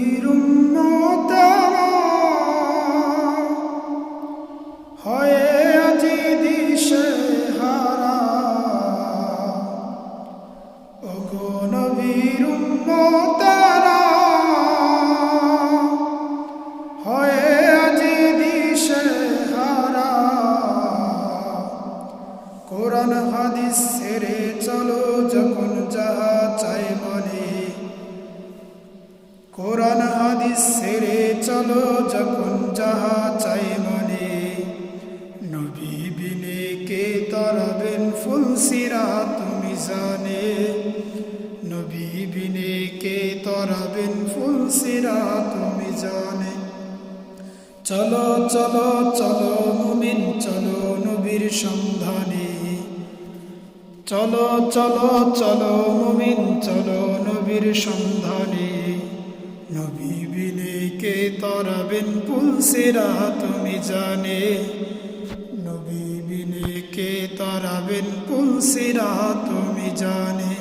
নবীর উম্মতেরা হয়ে আজি দিশে হারা, ওগো নবীর উম্মতেরা হয়ে আজি দিশে হারা। কোরআন হাদিস ছেড়ে চলো যখন যাহা চাই মনে, কোরআন হাদিস ছেড়ে চলো যখন যাহা চাই মনে। নবী বিনে কে তরাবেন ফুলসিরাত মিজানে, নবী বিনে কে তরাবেন ফুলসিরাত মিজানে। চলো চলো চলো মুমিন চলো নবীর সন্ধানে, চলো চলো চলো মুমিন চলো নবীর সন্ধানে। নবী বিনে কে তরাবেন ফুলসিরাত মিজানে, নবী বিনে কে তরাবেন ফুলসিরাত মিজানে।